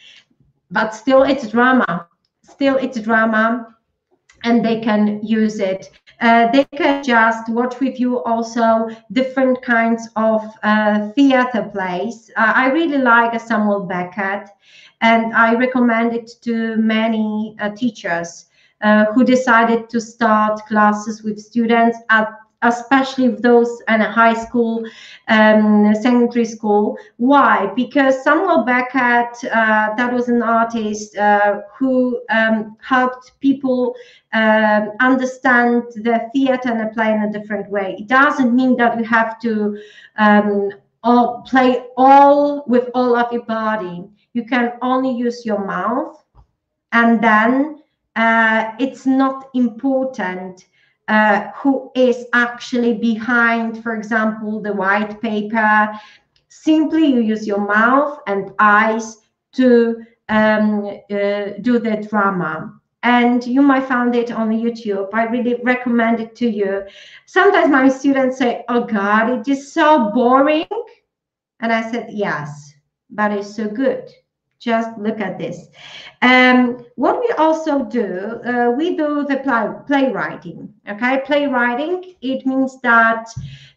but still it's drama. Still it's drama, and they can use it. They can just watch with you also different kinds of theater plays. I really like Samuel Beckett, and I recommend it to many teachers who decided to start classes with students, especially those in a high school, secondary school. Why? Because Samuel Beckett, that was an artist who helped people understand the theater and the play in a different way. It doesn't mean that you have to play with all of your body. You can only use your mouth, and then it's not important who is actually behind, for example, the white paper. Simply you use your mouth and eyes to do the drama. And you might find it on YouTube. I really recommend it to you. Sometimes my students say, "Oh God, it is so boring." And I said, yes, but it's so good. Just look at this. What we also do, we do the playwriting. Okay, playwriting, it means that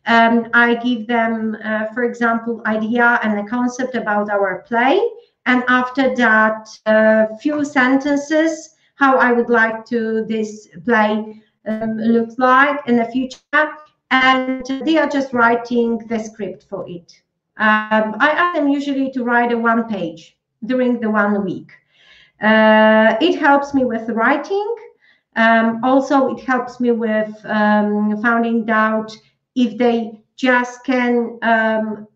I give them, for example, idea and a concept about our play. And after that, a few sentences, how I would like to this play looks like in the future. And they are just writing the script for it. I ask them usually to write a 1 page during the 1 week. It helps me with writing. Also, it helps me with finding out if they just can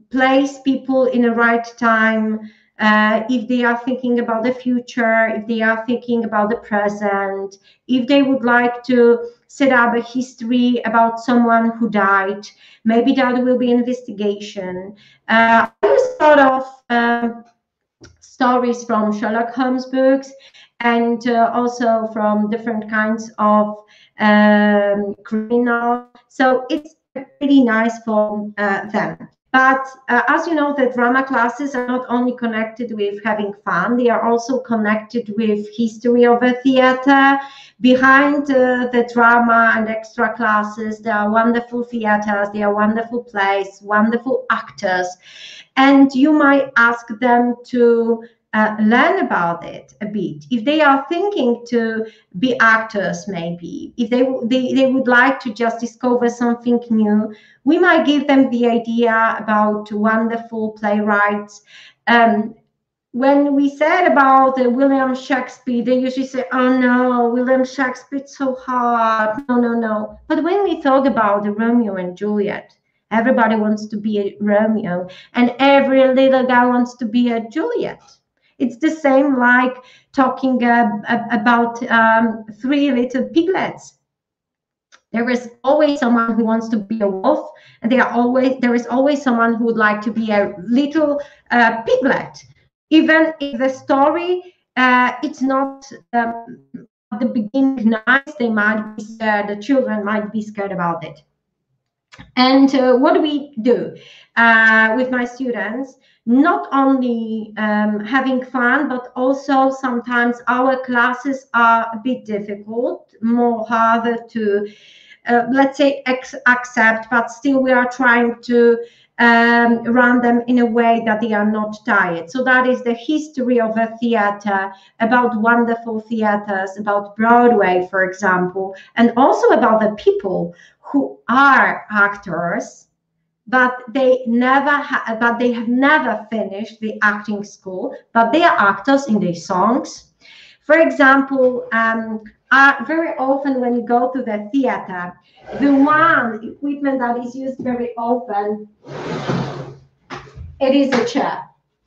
place people in the right time, if they are thinking about the future, if they are thinking about the present, if they would like to set up a history about someone who died. Maybe there will be an investigation. I use a lot of stories from Sherlock Holmes books, and also from different kinds of criminal. So it's really nice for them. But as you know, the drama classes are not only connected with having fun, they are also connected with history of the theater. Behind the drama and extra classes, there are wonderful theaters, there are wonderful plays, wonderful actors. And you might ask them to learn about it a bit. If they are thinking to be actors, maybe, if they would like to just discover something new, we might give them the idea about wonderful playwrights. When we said about William Shakespeare, they usually say, "Oh no, William Shakespeare's so hard." No. But when we talk about the Romeo and Juliet, everybody wants to be a Romeo, and every little guy wants to be a Juliet. It's the same like talking about 3 little piglets. There is always someone who wants to be a wolf, and there is always someone who would like to be a little piglet. Even if the story it's not at the beginning nice, they might be scared. The children might be scared about it. And what do we do with my students? Not only having fun, but also sometimes our classes are a bit difficult, more harder to, let's say, accept, but still we are trying to run them in a way that they are not tired. So that is the history of a theater, about wonderful theaters, about Broadway, for example, and also about the people who are actors, but they have never finished the acting school, but they are actors in their songs. For example, very often when you go to the theater, the one equipment that is used very often, it is a chair.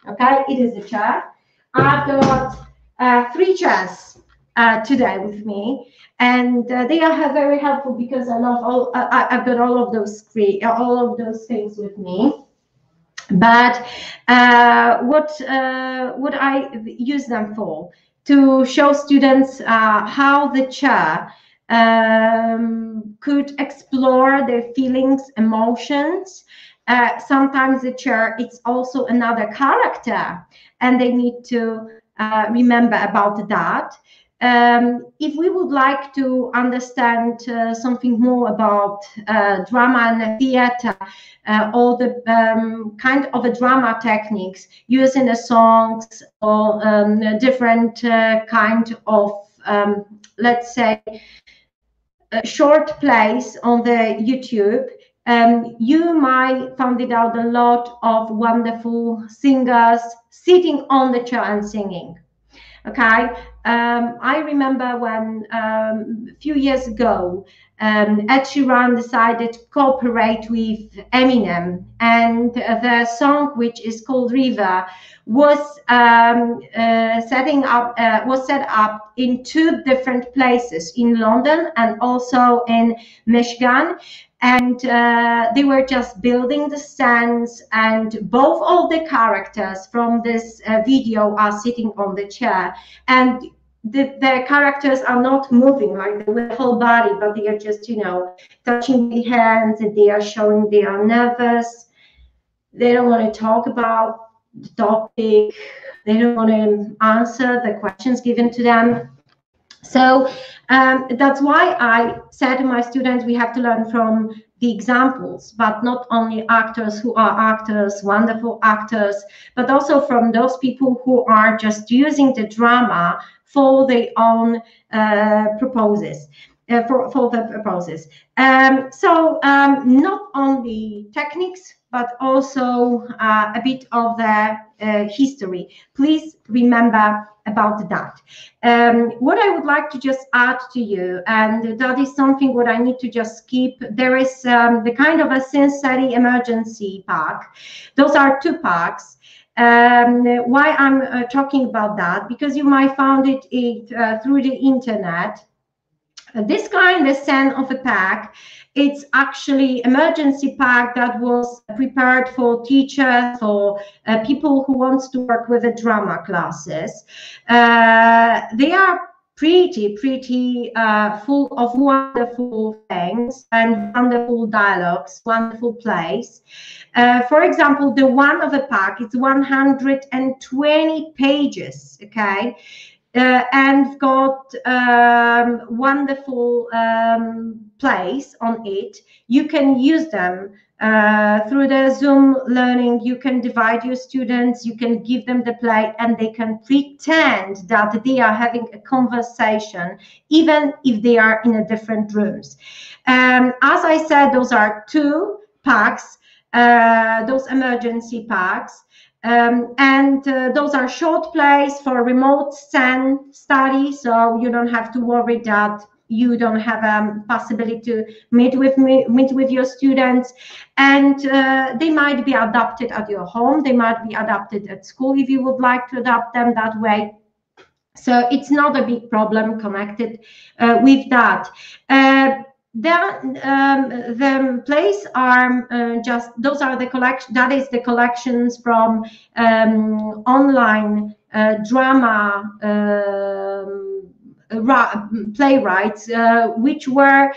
Okay, it is a chair. I've got 3 chairs today with me, and they are very helpful because I've got all of those things with me. But what I use them for, to show students how the chair could explore their feelings, emotions. Sometimes the chair, it's also another character, and they need to remember about that. If we would like to understand something more about drama and theater, all the kind of a drama techniques using the songs, or different kind of, let's say, short plays on the YouTube, you might find it out a lot of wonderful singers sitting on the chair and singing. Okay, I remember when a few years ago, Ed Sheeran decided to cooperate with Eminem, and the song, which is called River, was set up in 2 different places, in London and also in Michigan. And they were just building the stands, and both of the characters from this video are sitting on the chair, and the characters are not moving like the whole body, but they are just, you know, touching the hands, and they are showing they are nervous. They don't want to talk about the topic. They don't want to answer the questions given to them. So that's why I said to my students, we have to learn from the examples, but not only actors who are actors, wonderful actors, but also from those people who are just using the drama for their own purposes. For the purposes. So not only techniques, but also a bit of the history. Please remember about that. What I would like to just add to you, and that is something what I need to just keep, there is the kind of a Cincinnati emergency pack. Those are 2 packs. Why I'm talking about that, because you might find it through the internet. This kind of scent of a pack, it's actually emergency pack that was prepared for teachers, for people who wants to work with the drama classes. They are pretty full of wonderful things and wonderful dialogues, wonderful plays. For example, the one of a pack, it's 120 pages, okay? And got wonderful plays on it. You can use them through the Zoom learning. You can divide your students, you can give them the play, and they can pretend that they are having a conversation, even if they are in a different rooms. As I said, those are 2 packs, those emergency packs. And those are short plays for remote study, so you don't have to worry that you don't have a possibility to meet with your students. And they might be adapted at your home, they might be adapted at school if you would like to adapt them that way. So it's not a big problem connected with that. The plays are just, those are the collection, that is the collections from online drama playwrights, which were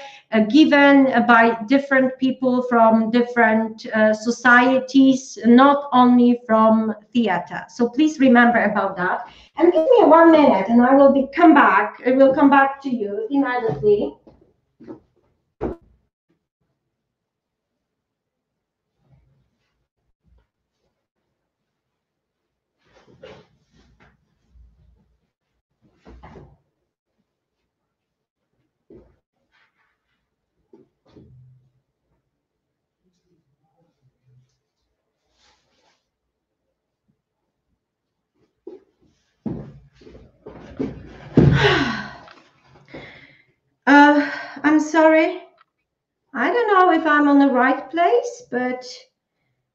given by different people from different societies, not only from theater. So please remember about that. And give me 1 minute, and I will come back. I will come back to you immediately. I'm sorry. I don't know if I'm on the right place, but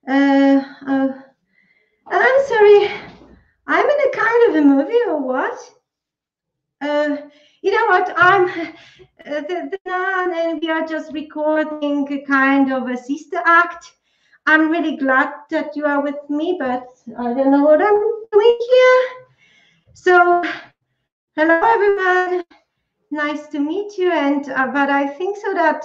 I'm sorry. I'm in a kind of a movie or what? You know what? I'm the nun, and we are just recording a kind of a sister act. I'm really glad that you are with me, but I don't know what I'm doing here. So, hello everyone, nice to meet you. And but I think so that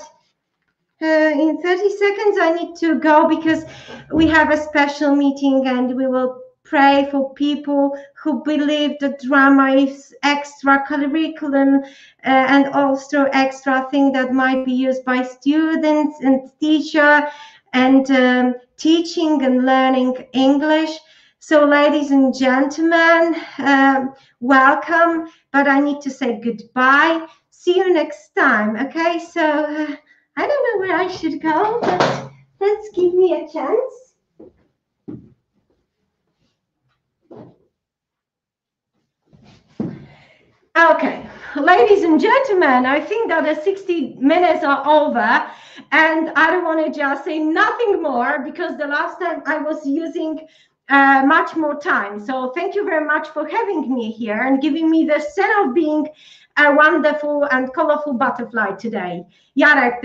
in 30 seconds I need to go because we have a special meeting and we will pray for people who believe that drama is extra curriculum and also extra thing that might be used by students and teacher and teaching and learning English. So ladies and gentlemen, welcome, but I need to say goodbye. See you next time, okay? So I don't know where I should go, but let's give me a chance. Okay, ladies and gentlemen, I think that the 60 minutes are over and I don't want to just say nothing more because the last time I was using much more time. So thank you very much for having me here and giving me the sense of being a wonderful and colorful butterfly today. Jarek,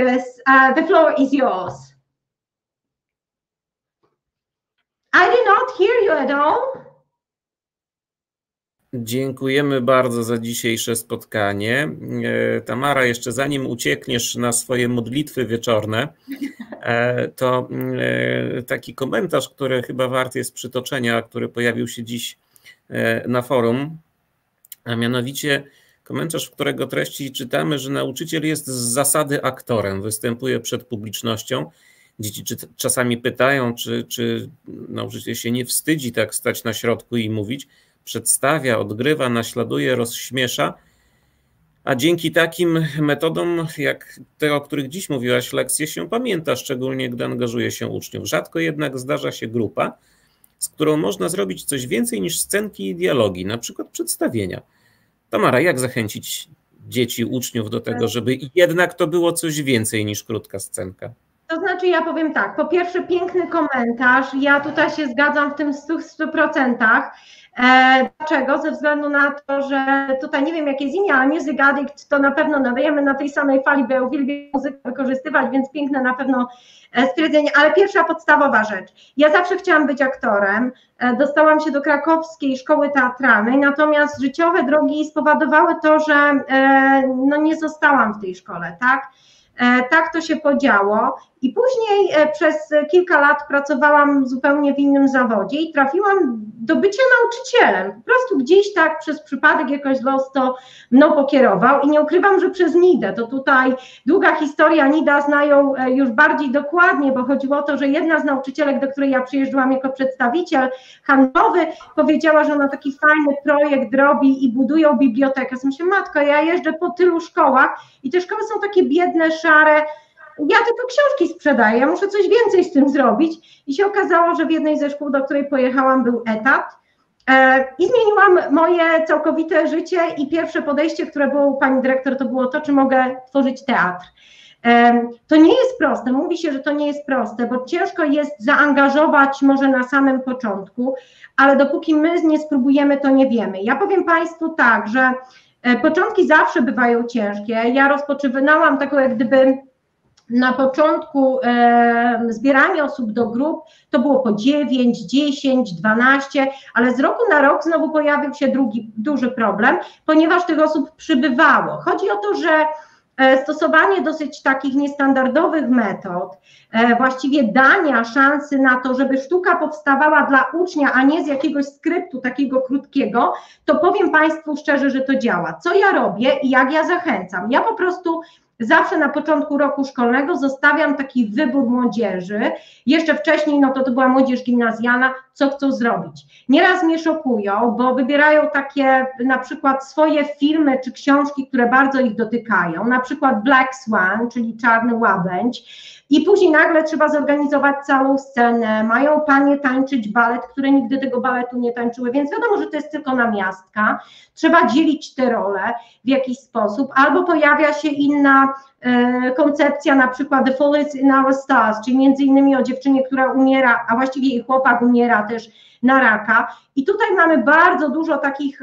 the floor is yours. I did not hear you at all. Dziękujemy bardzo za dzisiejsze spotkanie. Tamara, jeszcze zanim uciekniesz na swoje modlitwy wieczorne, to taki komentarz, który chyba wart jest przytoczenia, który pojawił się dziś na forum, a mianowicie komentarz, w którego treści czytamy, że nauczyciel jest z zasady aktorem, występuje przed publicznością. Dzieci czasami pytają, czy nauczyciel się nie wstydzi tak stać na środku i mówić. Przedstawia, odgrywa, naśladuje, rozśmiesza, a dzięki takim metodom, jak te, o których dziś mówiłaś, lekcje się pamięta, szczególnie gdy angażuje się uczniów. Rzadko jednak zdarza się grupa, z którą można zrobić coś więcej niż scenki i dialogi, na przykład przedstawienia. Tamara, jak zachęcić dzieci, uczniów do tego, żeby jednak to było coś więcej niż krótka scenka? To znaczy ja powiem tak, po pierwsze piękny komentarz, ja tutaj się zgadzam w tym 100%. Dlaczego? Ze względu na to, że tutaj nie wiem jakie jest imię, ale Music Addict to na pewno nadajemy na tej samej fali, bo ja uwielbiam muzykę wykorzystywać, więc piękne na pewno stwierdzenie, ale pierwsza podstawowa rzecz. Ja zawsze chciałam być aktorem, dostałam się do krakowskiej szkoły teatralnej, natomiast życiowe drogi spowodowały to, że no nie zostałam w tej szkole, tak? Tak to się podziało i później przez kilka lat pracowałam zupełnie w innym zawodzie i trafiłam do bycia nauczycielem. Po prostu gdzieś tak przez przypadek jakoś los to mną pokierował i nie ukrywam, że przez Nidę. To tutaj długa historia, Nida znają już bardziej dokładnie, bo chodziło o to, że jedna z nauczycielek, do której ja przyjeżdżałam jako przedstawiciel handlowy, powiedziała, że ona taki fajny projekt robi i budują bibliotekę. Ja myślę, matko, ja jeżdżę po tylu szkołach i te szkoły są takie biedne, szare, ja tylko książki sprzedaję, ja muszę coś więcej z tym zrobić i się okazało, że w jednej ze szkół, do której pojechałam, był etat i zmieniłam moje całkowite życie i pierwsze podejście, które było u pani dyrektor, to było to, czy mogę tworzyć teatr. To nie jest proste, mówi się, że to nie jest proste, bo ciężko jest zaangażować może na samym początku, ale dopóki my nie spróbujemy, to nie wiemy. Ja powiem Państwu tak, że początki zawsze bywają ciężkie, ja rozpoczynałam taką jak gdyby na początku zbieranie osób do grup to było po 9, 10, 12, ale z roku na rok znowu pojawił się drugi duży problem, ponieważ tych osób przybywało. Chodzi o to, że stosowanie dosyć takich niestandardowych metod, właściwie dania szansy na to, żeby sztuka powstawała dla ucznia, a nie z jakiegoś skryptu takiego krótkiego, to powiem Państwu szczerze, że to działa. Co ja robię i jak ja zachęcam? Ja po prostu zawsze na początku roku szkolnego zostawiam taki wybór młodzieży, jeszcze wcześniej no to była młodzież gimnazjalna, co chcą zrobić. Nieraz mnie szokują, bo wybierają takie na przykład swoje filmy czy książki, które bardzo ich dotykają, na przykład Black Swan, czyli Czarny Łabędź, i później nagle trzeba zorganizować całą scenę, mają panie tańczyć balet, które nigdy tego baletu nie tańczyły, więc wiadomo, że to jest tylko namiastka, trzeba dzielić te role w jakiś sposób, albo pojawia się inna taka koncepcja na przykład The Fault is in Our Stars, czyli między innymi o dziewczynie, która umiera, a właściwie jej chłopak umiera też na raka. I tutaj mamy bardzo dużo takich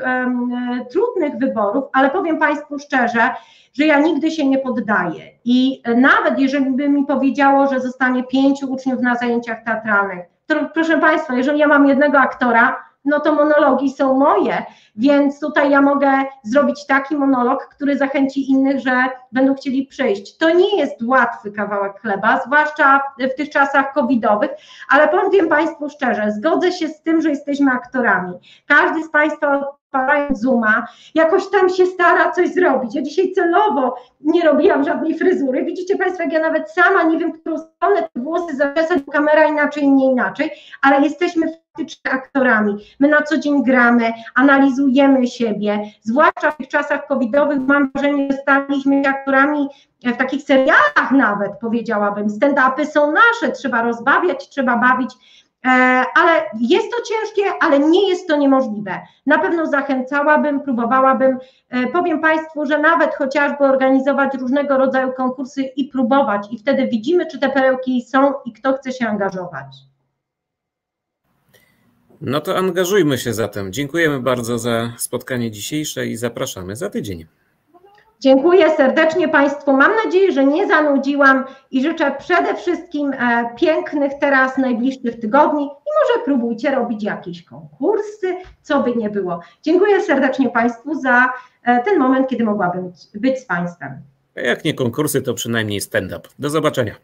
trudnych wyborów, ale powiem Państwu szczerze, że ja nigdy się nie poddaję i nawet jeżeli by mi powiedziało, że zostanie 5 uczniów na zajęciach teatralnych, to proszę Państwa, jeżeli ja mam jednego aktora, no to monologi są moje, więc tutaj ja mogę zrobić taki monolog, który zachęci innych, że będą chcieli przyjść. To nie jest łatwy kawałek chleba, zwłaszcza w tych czasach covidowych, ale powiem Państwu szczerze, zgodzę się z tym, że jesteśmy aktorami. Każdy z Państwa odpalając Zooma, jakoś tam się stara coś zrobić. Ja dzisiaj celowo nie robiłam żadnej fryzury. Widzicie Państwo, jak ja nawet sama nie wiem, którą stronę te włosy zaczesać, kamera inaczej, nie inaczej, ale jesteśmy faktycznie aktorami. My na co dzień gramy, analizujemy siebie, zwłaszcza w tych czasach covidowych mam wrażenie, że staliśmy się aktorami w takich serialach nawet, powiedziałabym. Stand-upy są nasze, trzeba rozbawiać, trzeba bawić, ale jest to ciężkie, ale nie jest to niemożliwe. Na pewno zachęcałabym, próbowałabym, powiem Państwu, że nawet chociażby organizować różnego rodzaju konkursy i próbować i wtedy widzimy, czy te perełki są i kto chce się angażować. No to angażujmy się zatem. Dziękujemy bardzo za spotkanie dzisiejsze i zapraszamy za tydzień. Dziękuję serdecznie Państwu. Mam nadzieję, że nie zanudziłam i życzę przede wszystkim pięknych teraz najbliższych tygodni i może próbujcie robić jakieś konkursy, co by nie było. Dziękuję serdecznie Państwu za ten moment, kiedy mogłabym być z Państwem. A jak nie konkursy, to przynajmniej stand-up. Do zobaczenia.